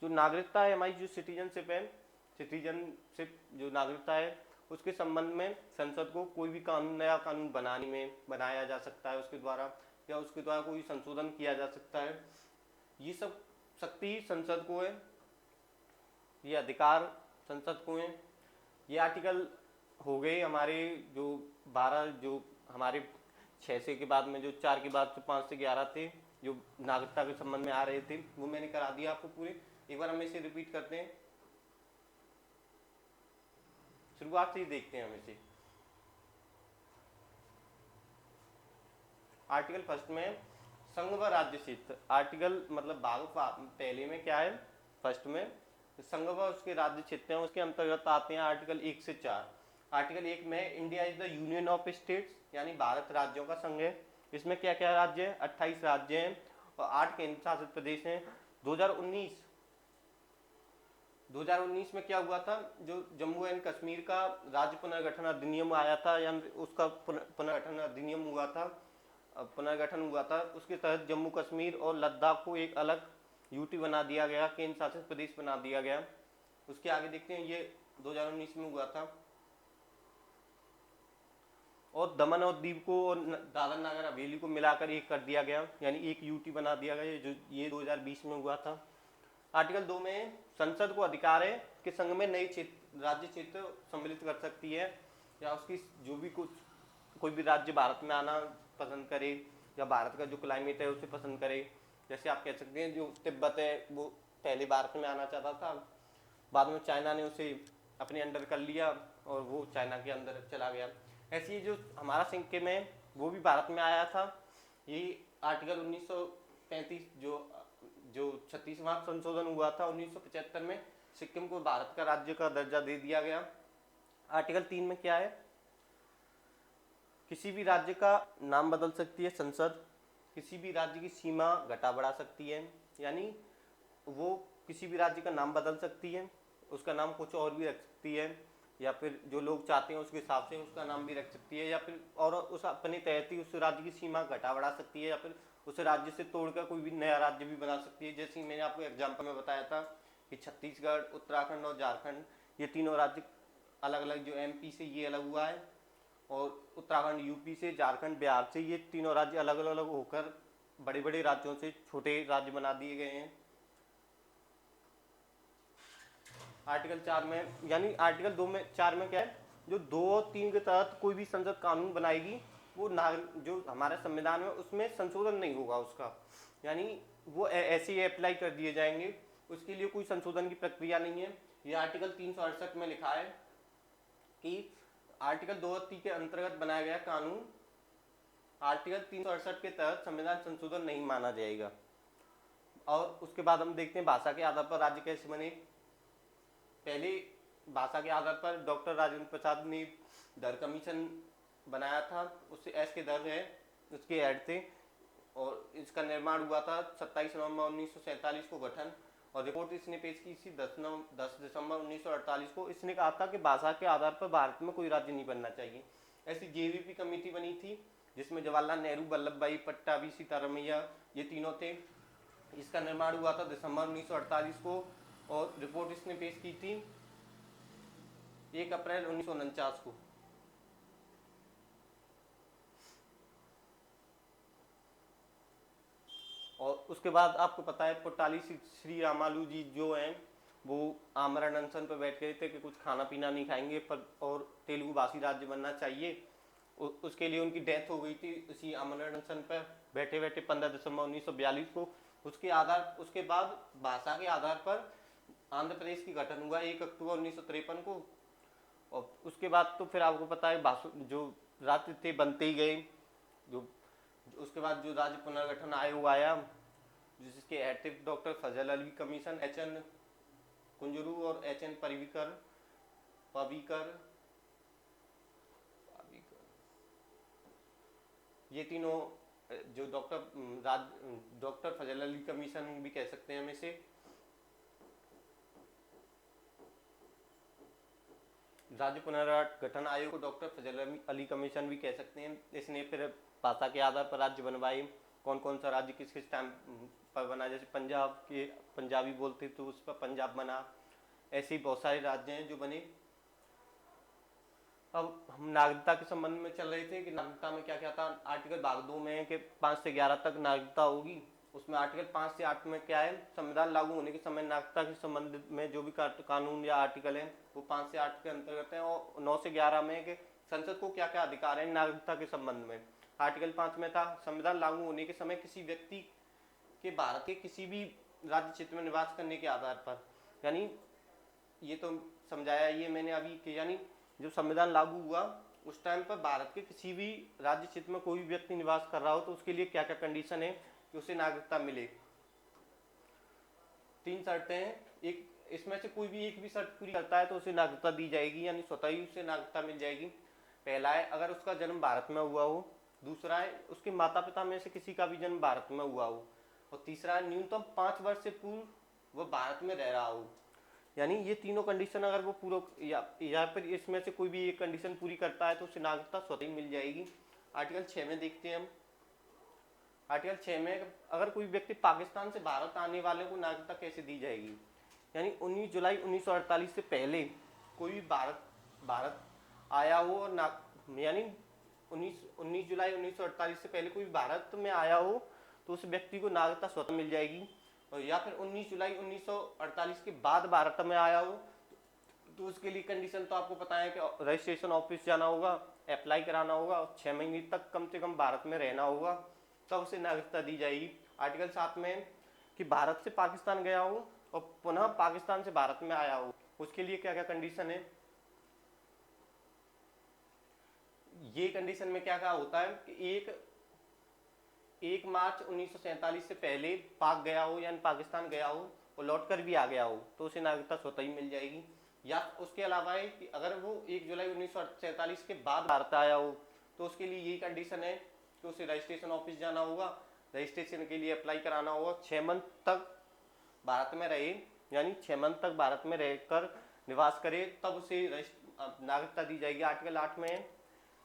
जो नागरिकता है हमारी, जो सिटीजनशिप है, सिटीजनशिप जो नागरिकता है उसके संबंध में संसद को कोई भी कानून, नया कानून बनाया जा सकता है उसके द्वारा, या उसके द्वारा कोई संशोधन किया जा सकता है। ये सब शक्ति संसद को है, ये अधिकार संसद को है। ये आर्टिकल हो गए हमारे जो 12, जो हमारे 6 से के बाद में, जो 4 के बाद 5 से 11 थे जो नागरिकता के संबंध में आ रहे थे, वो मैंने करा दिया आपको पूरे। एक बार हम इसे रिपीट करते हैं, शुरुआत से ही देखते हैं हम इसे। आर्टिकल फर्स्ट में संघ व राज्य क्षेत्र, आर्टिकल मतलब भाग पहले में क्या है, फर्स्ट में संघ व उसके राज्य क्षेत्र हैं, उसके अंतर्गत आते हैं आर्टिकल 1 से 4। आर्टिकल 1 में India is the union of states, यानी भारत राज्यों का संघ है। इसमें क्या क्या राज्य है, 28 राज्य हैं और 8 केंद्र शासित प्रदेश हैं। 2019 में क्या हुआ था, जो जम्मू एंड कश्मीर का राज्य पुनर्गठन अधिनियम आया था, यानी उसका पुनर्गठन अधिनियम हुआ था, पुनर्गठन हुआ था, उसके तहत जम्मू कश्मीर और लद्दाख को एक अलग यूटी बना दिया गया, केंद्र शासित प्रदेश बना दिया गया। उसके आगे देखते हैं, ये 2019 में हुआ था। और दमन और दीव को और दादर नगर हवेली को मिलाकर एक कर दिया गया, यानी एक यूटी बना दिया गया, जो ये 2020 में हुआ था। आर्टिकल 2 में संसद को अधिकार है कि संघ में नई राज्य क्षेत्र सम्मिलित कर सकती है, या उसकी जो भी कोई भी राज्य भारत में आना पसंद करे या भारत का जो क्लाइमेट है उसे पसंद करे। जैसे आप कह सकते हैं जो तिब्बत है वो पहले भारत में आना चाहता था, बाद में चाइना ने उसे अपने अंडर कर लिया और वो चाइना के अंदर चला गया। ऐसे ही जो हमारा सिक्किम है वो भी भारत में आया था। ये आर्टिकल 1935 जो 36वां संशोधन हुआ था 1975 में, सिक्किम को भारत का राज्य का दर्जा दे दिया गया। आर्टिकल 3 में क्या है, किसी भी राज्य का नाम बदल सकती है संसद, किसी भी राज्य की सीमा घटा बढ़ा सकती है, यानी वो किसी भी राज्य का नाम बदल सकती है, उसका नाम कुछ और भी रख सकती है, या फिर जो लोग चाहते हैं उसके हिसाब से उसका नाम भी रख सकती है, या फिर और उस अपने तहत ही उस राज्य की सीमा घटा बढ़ा सकती है, या फिर उस राज्य से तोड़कर कोई भी नया राज्य भी बना सकती है। जैसे मैंने आपको एग्जाम्पल में बताया था कि छत्तीसगढ़, उत्तराखंड और झारखंड, ये तीनों राज्य अलग अलग, जो एमपी से ये अलग हुआ है और उत्तराखंड यूपी से, झारखंड बिहार से, ये तीनों राज्य अलग अलग होकर बड़े बड़े राज्यों से छोटे राज्य बना दिए गए हैं। आर्टिकल 4 में, यानी आर्टिकल 4 में क्या है, जो 2 और 3 के तहत कोई भी संसद कानून बनाएगी वो जो हमारा संविधान है उसमें संशोधन नहीं होगा उसका, यानी वो ऐसे ही अप्लाई कर दिए जाएंगे, उसके लिए कोई संशोधन की प्रक्रिया नहीं है। ये आर्टिकल 368 में लिखा है कि आर्टिकल 2 और 3 के अंतर्गत बनाया गया कानून आर्टिकल 368 के तहत संविधान संशोधन नहीं माना जाएगा। और उसके बाद हम देखते हैं भाषा के आधार पर राज्य कैसे बने। पहले भाषा के आधार पर डॉक्टर राजेंद्र प्रसाद ने दर कमीशन बनाया था, उससे एस के दर है उसके हेड थे, और इसका निर्माण हुआ था 27 नवंबर 1947 को गठन, और रिपोर्ट इसने पेश की थी 10 दिसंबर 1948 को। इसने कहा था कि भाषा के आधार पर भारत में कोई राज्य नहीं बनना चाहिए। ऐसी जेवीपी कमेटी बनी थी जिसमें जवाहरलाल नेहरू, वल्लभ भाई पट्टाभी, सीतारमैया ये तीनों थे। इसका निर्माण हुआ था दिसंबर 1948 को और रिपोर्ट इसने पेश की थी 1 अप्रैल 1949 को। और उसके बाद आपको पता है पुट्टाली श्री रामालू जी जो हैं वो आमरण अनशन पर बैठ गए थे कि कुछ खाना पीना नहीं खाएंगे पर और तेलुगु भाषी राज्य बनना चाहिए। उसके लिए उनकी डेथ हो गई थी इसी आमरण अनशन पर बैठे बैठे 15 दिसंबर 1942 को। उसके बाद भाषा के आधार पर आंध्र प्रदेश की गठन हुआ 1 अक्टूबर 1953 को। और उसके बाद तो फिर आपको पता है जो राज्य थे बनते ही गए। जो उसके बाद जो राज्य पुनर्गठन आयोग आया जिसके हेड थे डॉक्टर फजल अली कमीशन, HN कुंजरू और HN पवीकर ये तीनों जो डॉक्टर फजल अली कमीशन भी कह सकते हैं हम इसे। राज्य पुनर्गठन आयोग को डॉक्टर फजल अली कमीशन भी कह सकते हैं। इसने फिर भाषा के आधार पर राज्य बनवाए। कौन कौन सा राज्य किस किस टाइम पर बना, जैसे पंजाब के पंजाबी बोलते तो उस पर पंजाब बना। ऐसे ही बहुत सारे राज्य हैं जो बने। अब हम नागरिकता के संबंध में चल रहे थे कि नागरिकता में क्या क्या था। आर्टिकल भाग 2 में है कि 5 से 11 तक नागरिकता होगी। उसमें आर्टिकल 5 से 8 में क्या है, संविधान लागू होने के समय नागरिकता के संबंध में जो भी कानून या आर्टिकल है वो 5 से 8 के अंतर्गत है। और 9 से 11 में कि संसद को क्या क्या अधिकार है नागरिकता के संबंध में। आर्टिकल 5 में था संविधान लागू होने के समय किसी व्यक्ति के भारत के किसी भी राज्य क्षेत्र में निवास करने के आधार पर, यानी ये तो समझाया ये मैंने अभी कि यानी जब संविधान लागू हुआ उस टाइम पर भारत के किसी भी राज्य क्षेत्र में कोई भी व्यक्ति निवास कर रहा हो तो उसके लिए क्या क्या कंडीशन है कि उसे नागरिकता मिले। 3 शर्तें हैं। एक इसमें से कोई भी एक भी शर्त पूरी करता है तो उसे नागरिकता दी जाएगी, यानी स्वतः ही उसे नागरिकता मिल जाएगी। पहला है अगर उसका जन्म भारत में हुआ हो। दूसरा है उसके माता पिता में से किसी का भी जन्म भारत में हुआ हो। और तीसरा है न्यूनतम 5 वर्ष से पूर्व वह भारत में रह रहा हो। यानी ये तीनों कंडीशन अगर वो पूरा या फिर इसमें से कोई भी एक कंडीशन पूरी करता है तो उसे नागरिकता स्वतः ही मिल जाएगी। आर्टिकल 6 में देखते हैं हम। आर्टिकल 6 में अगर कोई व्यक्ति पाकिस्तान से भारत आने वाले को नागरिकता कैसे दी जाएगी, यानी 19 जुलाई 1948 से पहले कोई भी भारत आया हो और यानी 19 जुलाई 1948 से पहले कोई भारत में आया हो तो उस व्यक्ति को नागरिकता स्वतः मिल जाएगी। और या फिर 19 जुलाई 1948 के बाद भारत में आया हो तो उसके लिए कंडीशन तो आपको पता है कि रजिस्ट्रेशन ऑफिस जाना होगा, अप्लाई कराना होगा और 6 महीने तक कम से कम भारत में रहना होगा, तब उसे नागरिकता दी जाएगी। आर्टिकल 7 में कि भारत से पाकिस्तान गया हो और पुनः पाकिस्तान से भारत में आया हो, उसके लिए क्या क्या कंडीशन है। ये कंडीशन में क्या क्या होता है कि 1 मार्च 1947 से पहले पाक गया हो यानी पाकिस्तान गया हो और लौट कर भी आ गया हो तो उसे नागरिकता स्वतः ही मिल जाएगी। या उसके अलावा है कि अगर वो 1 जुलाई 1947 के बाद भारत आया हो तो उसके लिए यही कंडीशन है कि उसे रजिस्ट्रेशन ऑफिस जाना होगा, रजिस्ट्रेशन के लिए अप्लाई कराना होगा, 6 मंथ तक भारत में रहे, यानी 6 मंथ तक भारत में रहकर निवास करे तब उसे नागरिकता दी जाएगी। आर्टिकल 8 में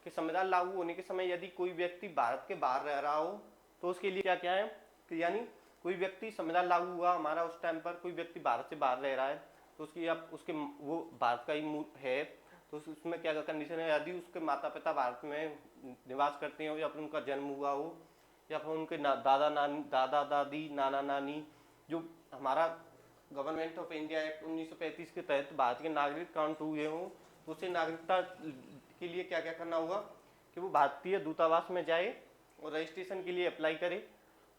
कि संविधान लागू होने के समय यदि कोई व्यक्ति भारत के बाहर रह रहा हो तो उसके लिए क्या क्या है कि यानी कोई व्यक्ति संविधान लागू हुआ हमारा उस टाइम पर कोई व्यक्ति भारत से बाहर रह रहा है तो उसकी अब उसके वो भारत का ही है तो उसमें क्या क्या कंडीशन है। यदि उसके माता पिता भारत में निवास करते हो या फिर उनका जन्म हुआ हो या फिर उनके दादा दादी नाना नानी जो हमारा गवर्नमेंट ऑफ इंडिया एक्ट 1935 के तहत भारत के नागरिक काउंट हुए हों तो उसे नागरिकता के लिए क्या क्या करना होगा कि वो भारतीय दूतावास में जाए और रजिस्ट्रेशन के लिए अप्लाई करे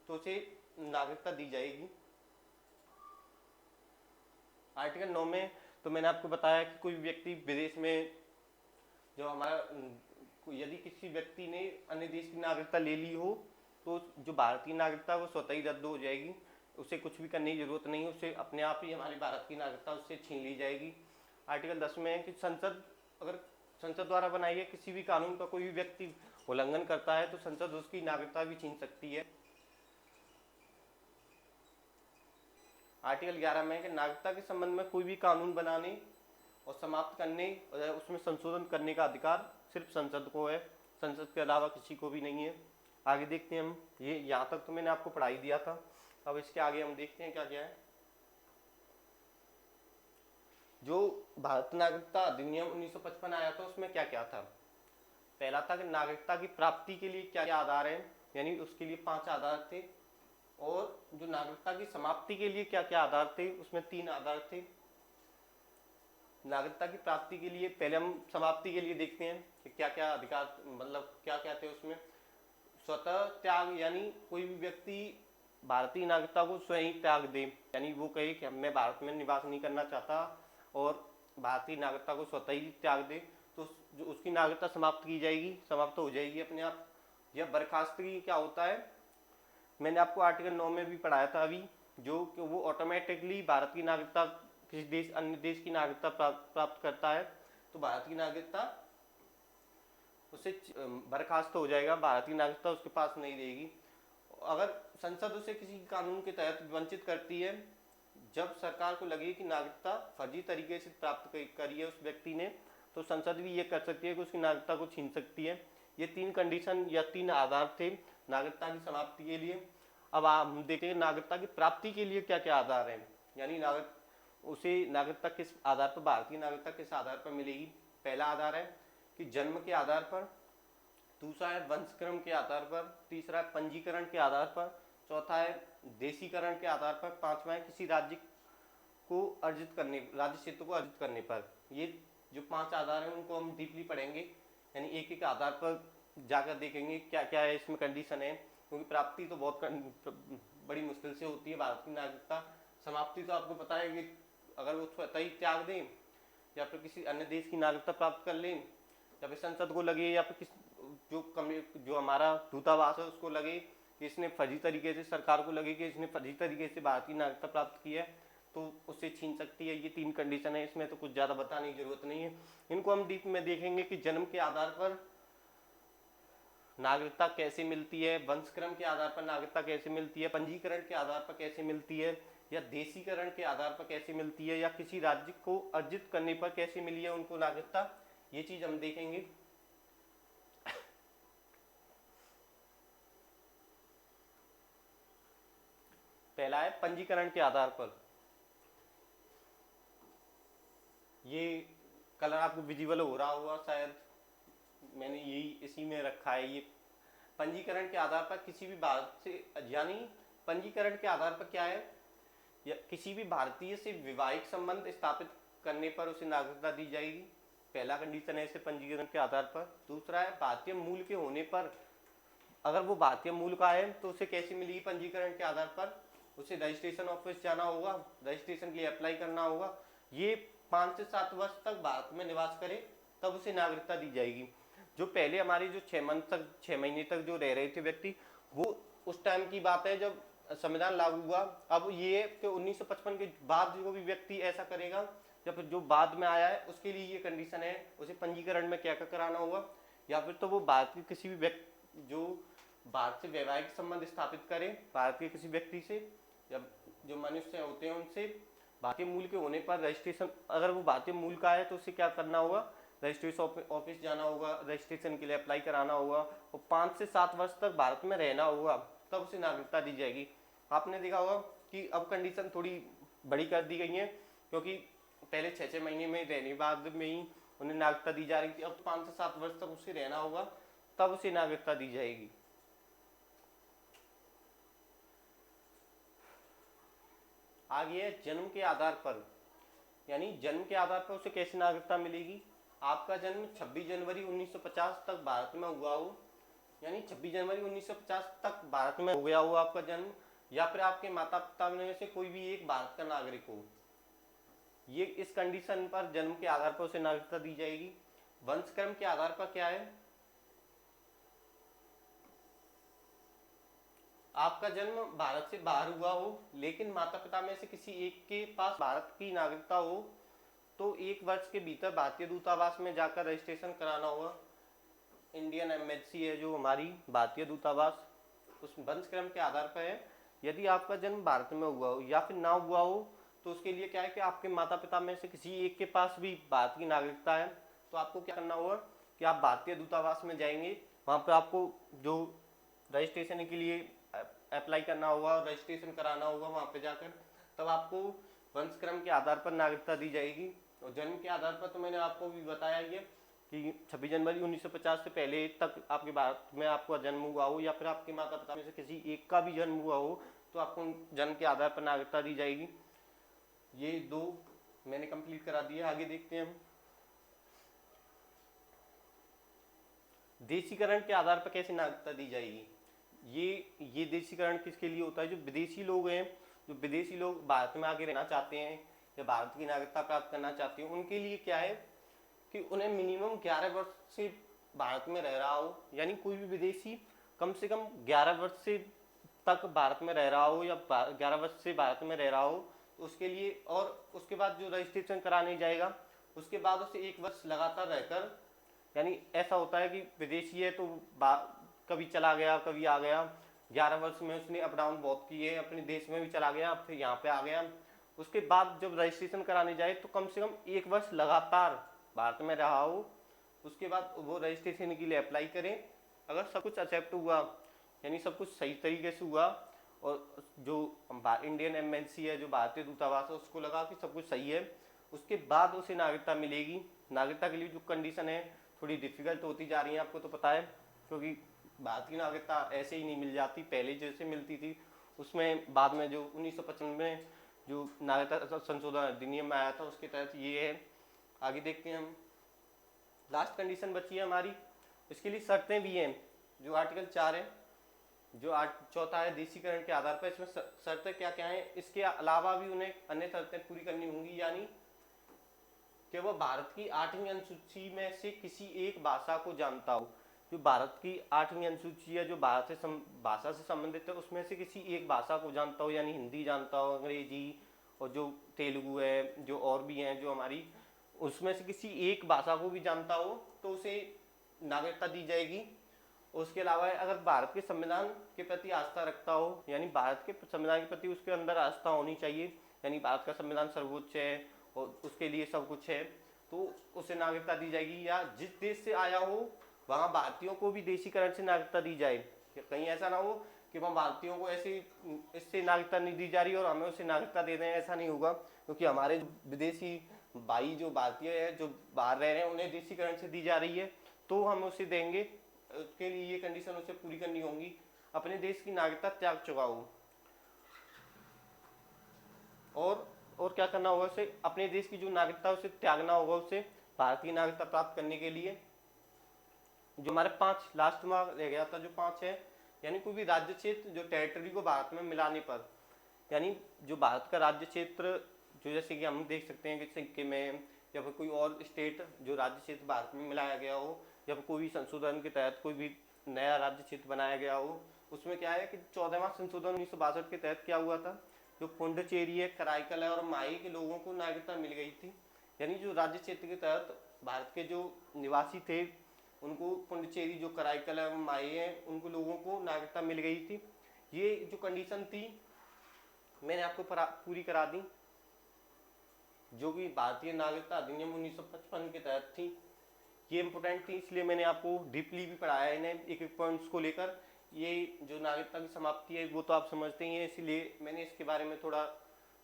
तो उसे नागरिकता दी जाएगी। आर्टिकल 9 में तो मैंने आपको बताया कि कोई व्यक्ति विदेश में जो हमारा यदि किसी व्यक्ति ने अन्य देश की नागरिकता ले ली हो तो जो भारतीय नागरिकता वो स्वतः ही रद्द हो जाएगी, उसे कुछ भी करने की जरूरत नहीं है, उसे अपने आप ही हमारी भारत की नागरिकता उससे छीन ली जाएगी। आर्टिकल 10 में है कि अगर संसद द्वारा बनाई है किसी भी कानून का कोई भी व्यक्ति उल्लंघन करता है तो संसद उसकी नागरिकता भी छीन सकती है। आर्टिकल 11 में कि नागरिकता के संबंध में कोई भी कानून बनाने और समाप्त करने और उसमें संशोधन करने का अधिकार सिर्फ संसद को है, संसद के अलावा किसी को भी नहीं है। आगे देखते हैं हम, ये यहाँ तक तो मैंने आपको पढ़ाई दिया था। अब इसके आगे हम देखते हैं क्या क्या है। जो भारत नागरिकता अधिनियम 1955 आया था उसमें क्या क्या था। पहला था कि नागरिकता की प्राप्ति के लिए क्या क्या आधार हैं, यानी उसके लिए 5 आधार थे। और जो नागरिकता की समाप्ति के लिए क्या क्या आधार थे, उसमें 3 आधार थे। नागरिकता की प्राप्ति के लिए पहले हम समाप्ति के लिए देखते हैं कि क्या क्या अधिकार, मतलब क्या क्या थे उसमें। स्वतः त्याग, यानी कोई भी व्यक्ति भारतीय नागरिकता को स्वयं ही त्याग दे, यानी वो कहे कि मैं भारत में निवास नहीं करना चाहता और भारतीय नागरिकता को स्वतः ही त्याग दे, तो जो उसकी नागरिकता समाप्त की जाएगी, समाप्त हो जाएगी अपने आप। यह बर्खास्तगी क्या होता है, मैंने आपको आर्टिकल 9 में भी पढ़ाया था अभी, जो कि वो ऑटोमेटिकली भारत की नागरिकता किसी देश, अन्य देश की नागरिकता प्राप्त करता है, तो भारत की नागरिकता उससे बर्खास्त हो जाएगा, भारत की नागरिकता उसके पास नहीं रहेगी। अगर संसद उसे किसी कानून के तहत वंचित करती है, जब सरकार को लगे कि नागरिकता फर्जी तरीके से प्राप्त करी है उस व्यक्ति ने, तो संसद भी ये कर सकती है कि उसकी नागरिकता को छीन सकती है। ये 3 कंडीशन या 3 आधार थे नागरिकता की समाप्ति के लिए। अब हम देखते हैं नागरिकता की प्राप्ति के लिए क्या क्या आधार हैं, यानी उसे नागरिकता किस आधार पर, भारतीय नागरिकता किस आधार पर मिलेगी। पहला आधार है कि जन्म के आधार पर, दूसरा है वंशक्रम के आधार पर, तीसरा है पंजीकरण के आधार पर, चौथा है देशीकरण के आधार पर, पांचवा है किसी राज्य को अर्जित करने, राज्य क्षेत्र को अर्जित करने पर। ये जो 5 आधार हैं उनको हम डीपली पढ़ेंगे, यानी एक एक आधार पर जाकर देखेंगे क्या क्या है इसमें कंडीशन है, क्योंकि प्राप्ति तो बहुत बड़ी मुश्किल से होती है भारत की नागरिकता। समाप्ति तो आपको पता है कि अगर वो स्वतः ही त्याग दें या फिर किसी अन्य देश की नागरिकता प्राप्त कर लें, या फिर संसद को लगे या फिर किस जो हमारा दूतावास है उसको लगे कि इसने फर्जी तरीके से, सरकार को लगे कि इसने फर्जी तरीके से भारत की नागरिकता प्राप्त की है, तो उससे छीन सकती है। ये 3 कंडीशन है, इसमें तो कुछ ज़्यादा बताने की जरूरत नहीं है। इनको हम डीप में देखेंगे कि जन्म के आधार पर नागरिकता कैसे मिलती है, वंशक्रम के आधार पर नागरिकता कैसे मिलती है, पंजीकरण के आधार पर कैसे मिलती है, या देशीकरण के आधार पर कैसे मिलती है, या किसी राज्य को अर्जित करने पर कैसे मिली है उनको नागरिकता, ये चीज हम देखेंगे। पहला है पंजीकरण के आधार पर। ये कलर आपको विजिबल हो रहा होगा शायद, मैंने यही इसी में रखा है। ये पंजीकरण के आधार पर किसी भी भारत से, यानी पंजीकरण के आधार पर क्या है, या किसी भी भारतीय से वैवाहिक संबंध स्थापित करने पर उसे नागरिकता दी जाएगी। पहला कंडीशन है इसे पंजीकरण के आधार पर। दूसरा है भारतीय मूल के होने पर, अगर वो भारतीय मूल का है तो उसे कैसे मिलेगी पंजीकरण के आधार पर, उसे रजिस्ट्रेशन ऑफिस जाना होगा, रजिस्ट्रेशन के लिए अप्लाई करना होगा। ये 5 से 7 वर्ष तक भारत में निवास करे तब उसे नागरिकता दी जाएगी। जो पहले हमारे जो 6 महीने तक जो रह रहे थे व्यक्ति, वो उस टाइम की बात है जब संविधान लागू हुआ। अब ये कि 1955 के बाद जो भी व्यक्ति ऐसा करेगा, या फिर जो बाद में आया है उसके लिए ये कंडीशन है, उसे पंजीकरण में क्या क्या कराना होगा, या फिर तो वो भारत के किसी भी व्यक्ति जो भारत से वैवाहिक संबंध स्थापित करे भारत के किसी व्यक्ति से, या जो मनुष्य होते हैं उनसे भारतीय मूल के होने पर रजिस्ट्रेशन, अगर वो भारतीय मूल का है तो उसे क्या करना होगा, रजिस्ट्रेशन ऑफिस जाना होगा, रजिस्ट्रेशन के लिए अप्लाई कराना होगा, और 5 से 7 वर्ष तक भारत में रहना होगा, तब उसे नागरिकता दी जाएगी। आपने देखा होगा कि अब कंडीशन थोड़ी बड़ी कर दी गई है, क्योंकि पहले 6 महीने में रहने बाद में ही उन्हें नागरिकता दी जा रही थी। अब 5 से 7 वर्ष तक उसे रहना होगा, तब उसे नागरिकता दी जाएगी। आगे है जन्म के आधार पर, यानी जन्म के आधार पर उसे कैसे नागरिकता मिलेगी। आपका जन्म 26 जनवरी 1950 तक भारत में हुआ हो, यानी 26 जनवरी 1950 तक भारत में हो गया हो आपका जन्म, या फिर आपके माता पिता में से कोई भी एक भारत का नागरिक हो, ये इस कंडीशन पर जन्म के आधार पर उसे नागरिकता दी जाएगी। वंशक्रम के आधार पर क्या है, आपका जन्म भारत से बाहर हुआ हो लेकिन माता पिता में से किसी एक के पास भारत की नागरिकता हो, तो 1 वर्ष के भीतर भारतीय दूतावास में जाकर रजिस्ट्रेशन कराना होगा। इंडियन एम्बेसी है जो हमारी भारतीय दूतावास, उस वंशक्रम के आधार पर है। यदि आपका जन्म भारत में हुआ हो या फिर ना हुआ हो, तो उसके लिए क्या है कि आपके माता पिता में से किसी एक के पास भी भारत की नागरिकता है, तो आपको क्या करना होगा कि आप भारतीय दूतावास में जाएंगे। वहाँ पर आपको जो रजिस्ट्रेशन के लिए अप्लाई करना होगा और रजिस्ट्रेशन कराना होगा वहाँ पे जाकर, तब आपको वंशक्रम के आधार पर नागरिकता दी जाएगी। और जन्म के आधार पर तो मैंने आपको भी बताया ही है कि 26 जनवरी 1950 से पहले तक आपके भारत में आपका जन्म हुआ हो या फिर आपके माता पिता में से किसी एक का भी जन्म हुआ हो, तो आपको जन्म के आधार पर नागरिकता दी जाएगी। ये दो मैंने कंप्लीट करा दिया। आगे देखते हैं हम। देशीकरण के आधार पर कैसे नागरिकता दी जाएगी। ये देशीकरण किसके लिए होता है, जो विदेशी लोग हैं, जो विदेशी लोग भारत में आके रहना चाहते हैं या भारत की नागरिकता प्राप्त करना चाहते हैं, उनके लिए क्या है कि उन्हें मिनिमम 11 वर्ष से भारत में रह रहा हो, यानी कोई भी विदेशी कम से कम 11 वर्ष से तक भारत में रह रहा हो या 11 वर्ष से भारत में रह रहा हो, तो उसके लिए। और उसके बाद जो रजिस्ट्रेशन कराने जाएगा, उसके बाद उसे 1 वर्ष लगातार रहकर, यानी ऐसा होता है कि विदेशी है तो कभी चला गया कभी आ गया, 11 वर्ष में उसने अप डाउन बहुत किए, अपने देश में भी चला गया फिर यहाँ पे आ गया। उसके बाद जब रजिस्ट्रेशन कराने जाए तो कम से कम 1 वर्ष लगातार भारत में रहा हो, उसके बाद वो रजिस्ट्रेशन के लिए अप्लाई करें। अगर सब कुछ एक्सेप्ट हुआ, यानी सब कुछ सही तरीके से हुआ, और जो इंडियन एम्बेसी है, जो भारतीय दूतावास है, उसको लगा कि सब कुछ सही है, उसके बाद उसे नागरिकता मिलेगी। नागरिकता के लिए जो कंडीशन है थोड़ी डिफिकल्ट होती जा रही है, आपको तो पता है, क्योंकि भारत की नागरिकता ऐसे ही नहीं मिल जाती, पहले जैसे मिलती थी। उसमें बाद में जो 1955 में जो नागरिकता संशोधन अधिनियम में आया था, उसके तहत ये है। आगे देखते हैं हम। लास्ट कंडीशन बची है हमारी, इसके लिए शर्तें भी हैं, जो आर्टिकल 4 है, जो चौथा है देशीकरण के आधार पर। इसमें शर्तें क्या क्या हैं, इसके अलावा भी उन्हें अन्य शर्तें पूरी करनी होंगी, यानी कि वह भारत की 8वीं अनुसूची में से किसी एक भाषा को जानता हो। जो भारत की 8वीं अनुसूची है, जो भारत से भाषा से संबंधित है, उसमें से किसी एक भाषा को जानता हो, यानी हिंदी जानता हो, अंग्रेजी, और जो तेलुगु है, जो और भी हैं जो हमारी, उसमें से किसी एक भाषा को भी जानता हो, तो उसे नागरिकता दी जाएगी। उसके अलावा अगर भारत के संविधान के प्रति आस्था रखता हो, यानी भारत के संविधान के प्रति उसके अंदर आस्था होनी चाहिए, यानी भारत का संविधान सर्वोच्च है और उसके लिए सब कुछ है, तो उसे नागरिकता दी जाएगी। या जिस देश से आया हो वहाँ भारतीयों को भी देशीकरण से नागरिकता दी जाए। कहीं ऐसा ना हो कि वहाँ भारतीयों को ऐसे इससे नागरिकता नहीं दी जा रही और हमें उसे नागरिकता दे दें, ऐसा नहीं होगा, क्योंकि हमारे विदेशी भाई जो भारतीय है, जो बाहर रह रहे हैं, उन्हें देशीकरण से दी जा रही है, तो हम उसे देंगे। उसके लिए ये कंडीशन उसे पूरी करनी होंगी। अपने देश की नागरिकता त्याग चुका हो, और क्या करना होगा, उसे अपने देश की जो नागरिकता है उसे त्यागना होगा, उसे भारतीय नागरिकता प्राप्त करने के लिए। जो हमारे 5 लास्ट में रह गया था, जो 5 है, यानी कोई भी राज्य क्षेत्र जो टेरिटरी को भारत में मिलाने पर, यानी जो भारत का राज्य क्षेत्र, जो जैसे कि हम देख सकते हैं कि सिक्किम में या फिर कोई और स्टेट जो राज्य क्षेत्र भारत में मिलाया गया हो, या फिर कोई भी संशोधन के तहत कोई भी नया राज्य क्षेत्र बनाया गया हो, उसमें क्या है कि 14वां संशोधन 1962 के तहत क्या हुआ था, जो पुंडुचेरी है, कराईकल है और माही के लोगों को नागरिकता मिल गई थी। यानी जो राज्य क्षेत्र के तहत भारत के जो निवासी थे, उनको पुंडुचेरी, जो कराईकल है, माही है, उनको लोगों को नागरिकता मिल गई थी। ये जो कंडीशन थी मैंने आपको पूरी करा दी, जो कि भारतीय नागरिकता अधिनियम 1955 के तहत थी। ये इंपॉर्टेंट थी, इसलिए मैंने आपको डीपली भी पढ़ाया इन्हें, एक एक पॉइंट्स को लेकर। ये जो नागरिकता की समाप्ति है वो तो आप समझते ही हैं, इसलिए मैंने इसके बारे में थोड़ा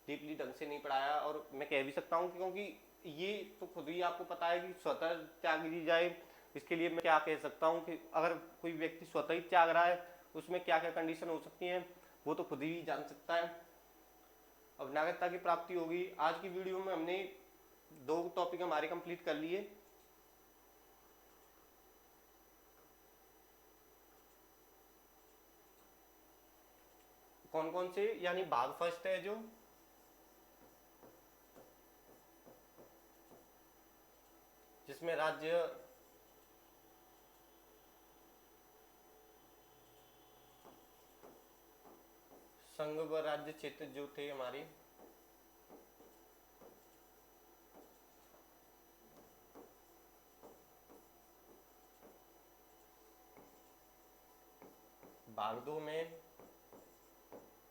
डीपली ढंग से नहीं पढ़ाया। और मैं कह भी सकता हूँ क्योंकि ये तो खुद ही आपको पता है कि स्वतः त्याग दी जाए, इसके लिए मैं क्या कह सकता हूँ कि अगर कोई व्यक्ति स्वतः ही त्याग रहा है उसमें क्या क्या कंडीशन हो सकती हैं वो तो खुद ही जान सकता है। अब नागरिकता की प्राप्ति होगी। आज की वीडियो में हमने 2 टॉपिक हमारे कंप्लीट कर लिए। कौन कौन से, यानी भाग फर्स्ट है जो जिसमें राज्य संघ व राज्य क्षेत्र जो थे हमारे, भाग 2 में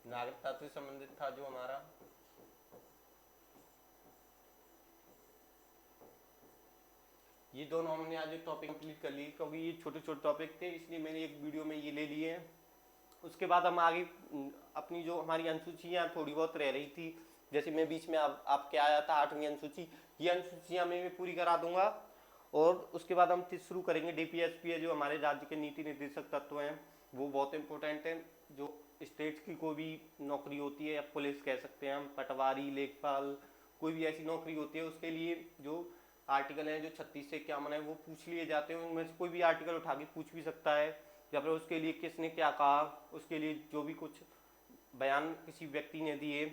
नागरिकता से संबंधित था जो हमारा। ये दोनों हमने आज एक टॉपिक कंप्लीट कर लिए, क्योंकि ये छोटे छोटे टॉपिक थे इसलिए मैंने एक वीडियो में ये ले लिए हैं। उसके बाद हम आगे अपनी जो हमारी अनुसूचियाँ थोड़ी बहुत रह रही थी, जैसे मैं बीच में आपके आया था 8वीं अनुसूची, ये अनुसूचियाँ मैं पूरी करा दूंगा। और उसके बाद हम शुरू करेंगे डीपीएसपी है, जो हमारे राज्य के नीति निर्देशक तत्व हैं, वो बहुत इंपॉर्टेंट है। जो स्टेट्स की कोई भी नौकरी होती है, या पुलिस कह सकते हैं हम, पटवारी, लेखपाल, कोई भी ऐसी नौकरी होती है, उसके लिए जो आर्टिकल हैं जो 36 से 51 है वो पूछ लिए जाते हैं। उनमें से कोई भी आर्टिकल उठा के पूछ भी सकता है, या फिर उसके लिए किसने क्या कहा, उसके लिए जो भी कुछ बयान किसी व्यक्ति ने दिए,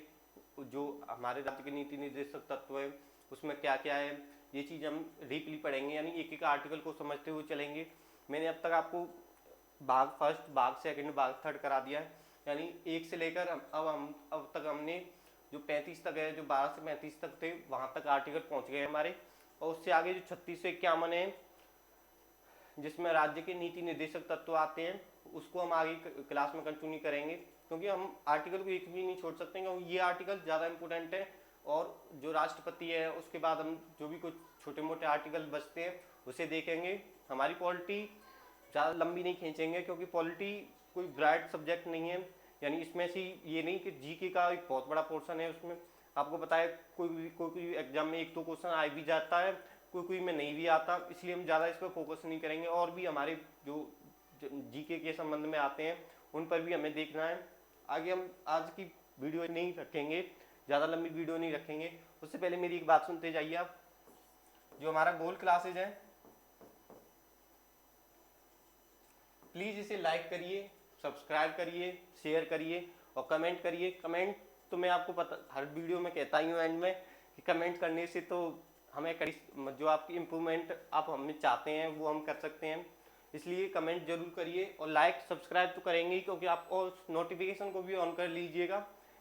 जो हमारे राज्य के नीति निर्देशक तत्व है उसमें क्या क्या है, ये चीज़ हम डीपली पढ़ेंगे, यानी एक एक आर्टिकल को समझते हुए चलेंगे। मैंने अब तक आपको भाग फर्स्ट, भाग सेकंड, भाग थर्ड करा दिया है, यानी 1 से लेकर अब तक हमने जो 35 तक है, जो 12 से 35 तक थे वहाँ तक आर्टिकल पहुँच गए हमारे। और उससे आगे जो 36 से 51 है, जिसमें राज्य के नीति निर्देशक तत्व आते हैं, उसको हम आगे क्लास में कंटिन्यू करेंगे, क्योंकि हम आर्टिकल को एक भी नहीं छोड़ सकते, क्योंकि ये आर्टिकल ज़्यादा इंपॉर्टेंट है। और जो राष्ट्रपति है उसके बाद हम जो भी कुछ छोटे मोटे आर्टिकल बचते हैं उसे देखेंगे। हमारी पॉलिटी ज़्यादा लंबी नहीं खींचेंगे, क्योंकि पॉलिटी कोई ब्राइट सब्जेक्ट नहीं है, यानी इसमें से ये नहीं कि जीके का एक बहुत बड़ा पोर्शन है उसमें। आपको पता है कोई एग्जाम में 1-2 क्वेश्चन आ भी जाता है, कोई में नहीं भी आता, इसलिए हम ज़्यादा इस पर फोकस नहीं करेंगे। और भी हमारे जो जीके के संबंध में आते हैं उन पर भी हमें देखना है। आगे हम आज की वीडियो नहीं रखेंगे, ज़्यादा लंबी वीडियो नहीं रखेंगे। उससे पहले मेरी एक बात सुनते जाइए आप। जो हमारा गोल्ड क्लासेज है, प्लीज़ इसे लाइक करिए, सब्सक्राइब करिए, शेयर करिए और कमेंट करिए। कमेंट तो मैं आपको पता हर वीडियो में कहता ही हूँ एंड में, कि कमेंट करने से तो हमें जो आपकी इम्प्रूवमेंट आप हमें चाहते हैं वो हम कर सकते हैं, इसलिए कमेंट जरूर करिए। और लाइक सब्सक्राइब तो करेंगे ही, क्योंकि आप और नोटिफिकेशन को भी ऑन कर लीजिएगा,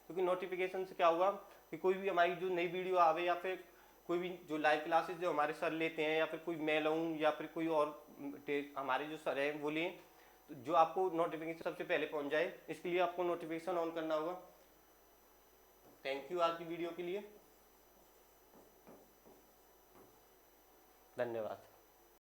क्योंकि नोटिफिकेशन से क्या होगा कि कोई भी हमारी जो नई वीडियो आवे, या फिर कोई भी जो लाइव क्लासेस जो हमारे सर लेते हैं, या फिर कोई मैं लूँ, या फिर कोई और हमारे जो सर हैं वो लें, तो जो आपको नोटिफिकेशन सबसे पहले पहुंच जाए, इसके लिए आपको नोटिफिकेशन ऑन करना होगा। थैंक यू आज की वीडियो के लिए, धन्यवाद।